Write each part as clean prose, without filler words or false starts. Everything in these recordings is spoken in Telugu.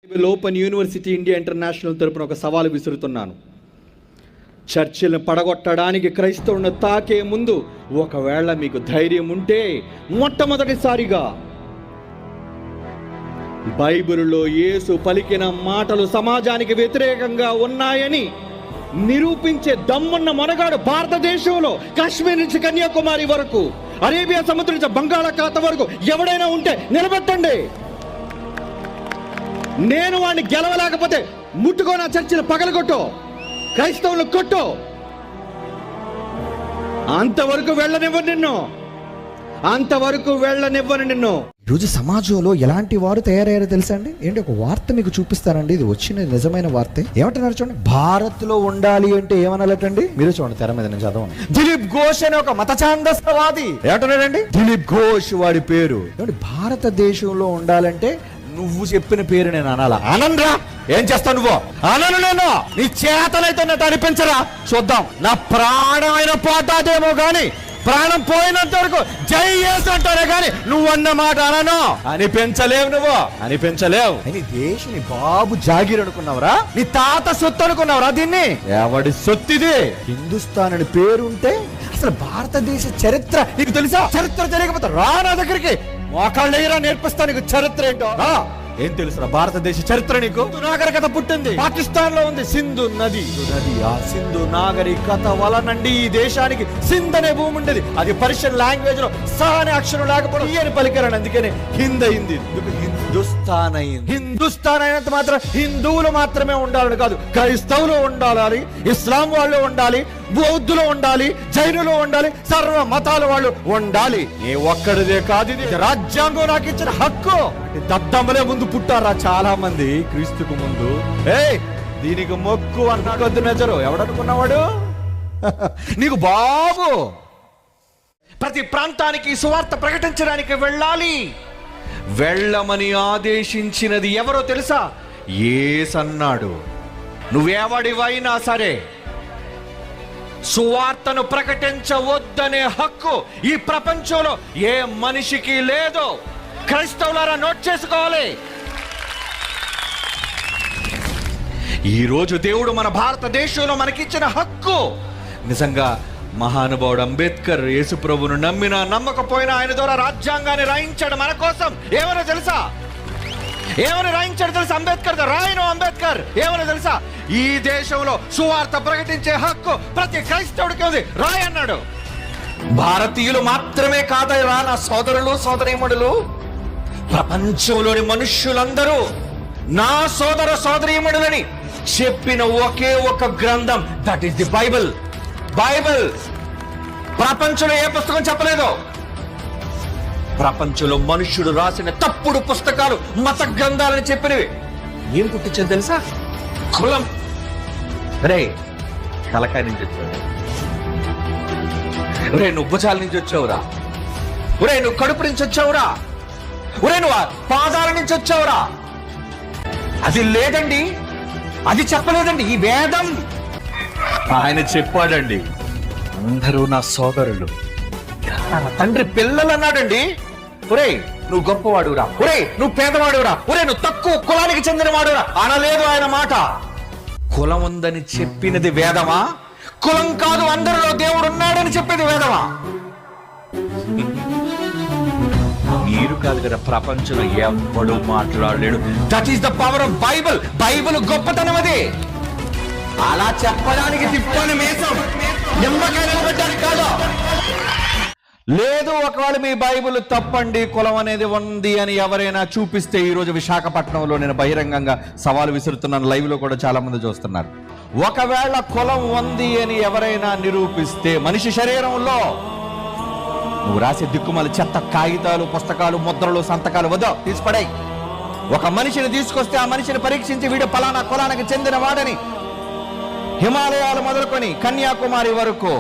ఓపెన్ యూనివర్సిటీ ఇండియా ఇంటర్నేషనల్ తరపున ఒక సవాలు విసురుతున్నాను. చర్చిలను పడగొట్టడానికి క్రైస్తవులను తాకే ముందు ఒకవేళ మీకు ధైర్యం ఉంటే మొట్టమొదటిసారిగా బైబిలులో యేసు పలికిన మాటలు సమాజానికి వ్యతిరేకంగా ఉన్నాయని నిరూపించే దమ్మున్న మనగాడు భారతదేశంలో కాశ్మీర్ నుంచి కన్యాకుమారి వరకు, అరేబియా సముద్రం నుంచి బంగాళాఖాతం వరకు ఎవడైనా ఉంటే నిలబెట్టండి. నేను వాడిని గెలవలేకపోతే ముట్టుకో, నా చర్చిని పగలగొట్టో, క్రైస్తవులు కొట్టో, అంతవరకు వెళ్ళనివ్వను నిన్ను. ఈరోజు సమాజంలో ఎలాంటి వారు తయారయ్యారో తెలుసా అండి? ఏంటి ఒక వార్త మీకు చూపిస్తారండి, ఇది వచ్చిన నిజమైన వార్తే. ఏమంటున్నారు చూడండి, భారత్ లో ఉండాలి అంటే ఏమనాలటండి? మీరు చూడండి తెర మీద, నేను చదవండి. దిలీప్ ఘోష్ అనే ఒక మత ఛాందసవాది ఏమంటున్నాడండి? దిలీప్ ఘోష్ వాడి పేరు. ఏమంటే భారతదేశంలో ఉండాలంటే నువ్వు చెప్పిన పేరు నేను అనాలా? అనరా? ఏం చేస్తావు నువ్వు? అనను నేను. నీ చేతనైతే నన్ను అనిపించరా? చూద్దాం. నా ప్రాణమైన పోతాదేమో గాని, ప్రాణం పోయినంత వరకు జై యేసు అంటారే గాని నువ్వన్న మాట అనను. అనిపించలేవు. నీ దేశం నీ బాబు జాగీర్ అనుకున్నావురా? నీ తాత సొత్తు అనుకున్నావురా? దీన్ని ఎవడి సొత్తిది? హిందుస్థాన్ అని పేరుంటే అసలు భారతదేశ చరిత్ర నీకు తెలుసా? చరిత్ర తెలియకపోతే రా నా దగ్గరికి, మోకాళ్ళేరా నేర్పిస్తా నీకు చరిత్ర ఏంటో. ఏం తెలుసురా భారతదేశ చరిత్ర నీకు? నాగరికత పుట్టింది పాకిస్తాన్ లో ఉంది, సింధు నది. ఆ సింధు నాగరికత వలనండి ఈ దేశానికి సింధ్ అనే భూమి ఉండేది. అది పర్షియన్ లాంగ్వేజ్ లో సహ అనే అక్షరం లేకపోవడం అని పలికారని, అందుకనే హింద్ అయింది. హిందుస్థాన్ అయింది. హిందుస్థాన్ అయినంత మాత్రం హిందువులు మాత్రమే ఉండాలని కాదు, క్రైస్తవులు ఉండాలి, ఇస్లాం వాళ్ళు ఉండాలి, బౌద్ధులు ఉండాలి, జైనులు ఉండాలి, సర్వ మతాల వాళ్ళు ఉండాలి. ఏ ఒక్కడిదే కాదు, ఇది రాజ్యాంగం నాకు ఇచ్చిన హక్కు. దద్దమ్మలే ముందు పుట్టారా చాలా మంది క్రీస్తుకు ముందు. దీనికి మొక్కు అన్నాడు మెజరు. ఎవడనుకున్నవాడు? నీకు బాబు ప్రతి ప్రాంతానికి సువార్త ప్రకటించడానికి వెళ్ళమని ఆదేశించినది ఎవరో తెలుసా? యేసన్నాడు. నువ్వెవడివైనా సరే సువార్తను ప్రకటించవద్దనే హక్కు ఈ ప్రపంచంలో ఏ మనిషికి లేదు. క్రైస్తవులారా నోట్ చేసుకోవాలి. ఈరోజు దేవుడు మన భారతదేశంలో మనకిచ్చిన హక్కు నిజంగా మహానుభావుడు అంబేద్కర్ యేసు ప్రభువును నమ్మినా నమ్మకపోయినా ఆయన ద్వారా రాజ్యాంగాన్ని రాయించాడు మన కోసం. ఏమని తెలుసా? ఏమని రాయించాడు తెలుసా? అంబేద్కర్ రాయను. అంబేద్కర్ ఏమని తెలుసా? ఈ దేశంలో సువార్త ప్రకటించే హక్కు ప్రతి క్రైస్తవుడికి ఉంది, రాయన్నాడు. భారతీయులు మాత్రమే కాదరా నా సోదరులు సోదరీమణులు, ప్రపంచంలోని మనుష్యులందరూ నా సోదర సోదరీమణులని చెప్పిన ఒకే ఒక గ్రంథం, that is the Bible. Bible ప్రపంచంలో ఏ పుస్తకం చెప్పలేదు. ప్రపంచంలో మనుష్యుడు రాసిన తప్పుడు పుస్తకాలు మత గ్రంథాలని చెప్పినవి. ఏం పుట్టించింది తెలుసా? కులం. రే తలకాయ నుంచి వచ్చావు, రే నువ్వు భుజాల నుంచి వచ్చావురా, ఒరే నువ్వు కడుపు నుంచి వచ్చావురా, ఒరే నువ్వు పాదాల నుంచి వచ్చావురా. అది లేదండి, అది చెప్పలేదండి ఈ వేదం. ఆయన చెప్పాడండి, అందరూ నా సోదరులు, తండ్రి పిల్లలు అన్నాడండి. ఒరే నువ్వు గొప్పవాడురా, ఒరే నువ్వు పేదవాడురా, ఒరే నువ్వు తక్కువ కులానికి చెందినవాడురా అనలేదు ఆయన మాట. కులం ఉందని చెప్పినది వేదమా? కులం కాదు, అందరిలో దేవుడు ఉన్నాడని చెప్పేది వేదమా? మీరు కాదు కదా, ప్రపంచంలో ఎవ్వడు మాట్లాడలేడు. That is the power of Bible. Bible గొప్పతనం అది. అలా చెప్పడానికి తిప్పని మేసం నిమ్మకాయ నిలబెట్టడానికి కాదు. లేదు, ఒకవేళ మీ బైబిల్ తప్పండి, కులం అనేది ఉంది అని ఎవరైనా చూపిస్తే, ఈ రోజు విశాఖపట్నంలో నేను బహిరంగంగా సవాలు విసురుతున్నాను, లైవ్ లో కూడా చాలా మంది చూస్తున్నారు. ఒకవేళ కులం ఉంది అని ఎవరైనా నిరూపిస్తే, మనిషి శరీరంలో నువ్వు రాసే దిక్కుమాలి చెత్త కాగితాలు, పుస్తకాలు, ముద్రలు, సంతకాలు వద్దు, తీసిపడాయి. ఒక మనిషిని తీసుకొస్తే ఆ మనిషిని పరీక్షించి వీడు పలానా కులానికి చెందిన వాడని, హిమాలయాలు మొదలుకొని కన్యాకుమారి వరకు,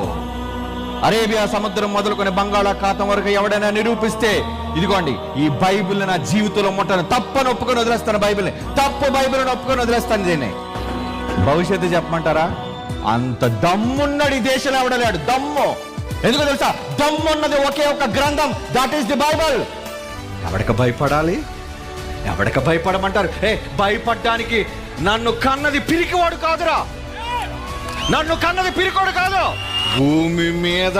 అరేబియా సముద్రం మొదలుకొని బంగాళాఖాతం వరకు ఎవడైనా నిరూపిస్తే, ఇదిగోండి ఈ బైబిల్ నా జీవితంలో ముట్టను, తప్పని ఒప్పుకొని వదిలేస్తాను. బైబిల్ని తప్పు, బైబిల్ని ఒప్పుకొని వదిలేస్తాను. దీన్ని భవిష్యత్తు చెప్పమంటారా? అంత దమ్మున్నాడు ఈ దేశంలో ఎవడలేడు. దమ్ము ఎందుకు తెలుసా? దమ్మున్నది ఒకే ఒక గ్రంథం, దట్ ఈస్ ది బైబిల్. ఎవరికి భయపడాలి? ఎవడికి భయపడమంటారు? భయపడ్డానికి నన్ను కన్నది పిరికివాడు కాదురా, నన్ను కన్నది పిరికోడు కాదు. భూమి మీద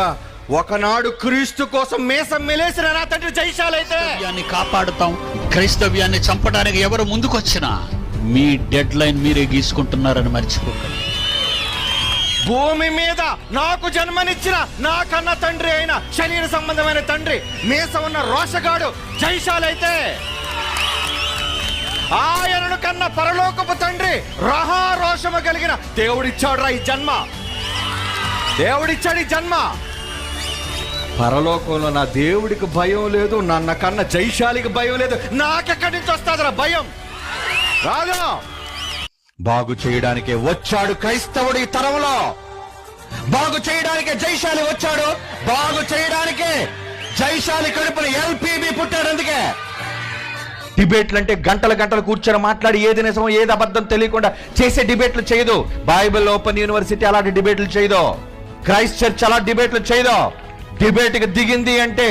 ఒకనాడు క్రీస్తు కోసం మీసం మెలేసిన నా తండ్రి జైశాలైతే కాపాడుతాం. క్రైస్తవ్యాన్ని చంపడానికి ఎవరు ముందుకొచ్చినా మీ డెడ్ లైన్ మీరే గీసుకుంటున్నారని మర్చిపోకండి. భూమి మీద నాకు జన్మనిచ్చిన నా కన్న తండ్రి అయిన శరీర సంబంధమైన తండ్రి మీసం ఉన్న రోషగాడు జైశాలైతే, ఆయనను కన్న పరలోకపు తండ్రి రహారోషము కలిగిన దేవుడిచ్చాడు రా ఈ జన్మ, దేవుడిచ్చాడు ఈ జన్మ. పరలోకంలో నా దేవుడికి భయం లేదు, నన్న కన్న జైశాలికి భయం లేదు, నాకెక్కడి నుంచి వస్తుందిరా భయం? రాదు. బాగు చేయడానికే వచ్చాడు క్రైస్తవుడు ఈ తరంలో, బాగు చేయడానికే జైశాలి వచ్చాడు, బాగు చేయడానికే జైశాలి కడుపున ఎల్పిబి పుట్టాడు. అందుకే డిబేట్లు అంటే గంటల గంటలు కూర్చొని మాట్లాడి ఏది నిజమో ఏది అబద్ధం తెలియకుండా చేసే డిబేట్లు చేయదు. బైబిల్ ఓపెన్ యూనివర్సిటీ అలాంటి డిబేట్లు చేయదు, క్రైస్ట్ చర్చ్ అలా డిబేట్లు చేయదు. డిబేట్కి దిగింది అంటే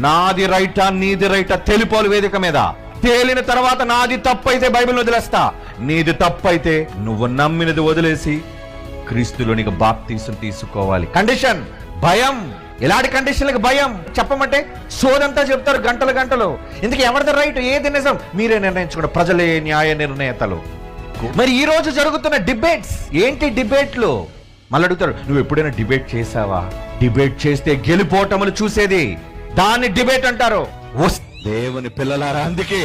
నాది రైటా నీది రైటా తెలిపోలు వేదిక మీద తేలిన తర్వాత నాది తప్పైతే బైబిల్ వదిలేస్తా, నీది తప్పైతే నువ్వు నమ్మినది వదిలేసి క్రీస్తులోనికి బాప్తీసం తీసుకోవాలి. కండిషన్ భయం. ఇలాంటి కండిషన్లకు భయం చెప్పమంటే సోదంతా చెప్తారు గంటలు గంటలు. ఇందుకు ఎవరిది రైట్ ఏది నిజం మీరే నిర్ణయించుకోండి, ప్రజలే న్యాయ నిర్ణేతలు. మరి ఈ రోజు జరుగుతున్న డిబేట్స్ ఏంటి? డిబేట్లు మళ్ళీ అడుగుతారు, నువ్వు ఎప్పుడైనా డిబేట్ చేసావా? డిబేట్ చేస్తే గెలిపోవటములు చూసేది దాన్ని డిబేట్ అంటారు. దేవుని పిల్లలారా, అందుకే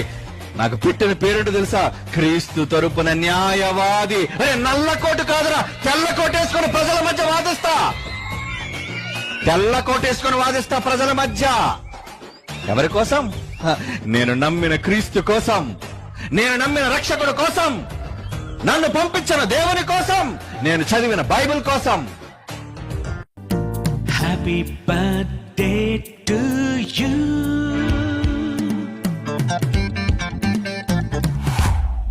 నాకు పెట్టిన పేరేంటో తెలుసా? క్రీస్తు తరపున న్యాయవాది. అరే నల్ల కోటు కాదురా, తెల్ల కోటేసుకొని ప్రజల మధ్య వాదిస్తా, తెల్ల కోటేసుకొని వాదిస్తా ప్రజల మధ్య. ఎవరి కోసం? నేను నమ్మిన క్రీస్తు కోసం, నేను నమ్మిన రక్షకుడు కోసం, నన్ను పంపించిన దేవుని కోసం, నేను చదివిన బైబిల్ కోసం. Happy birthday to you.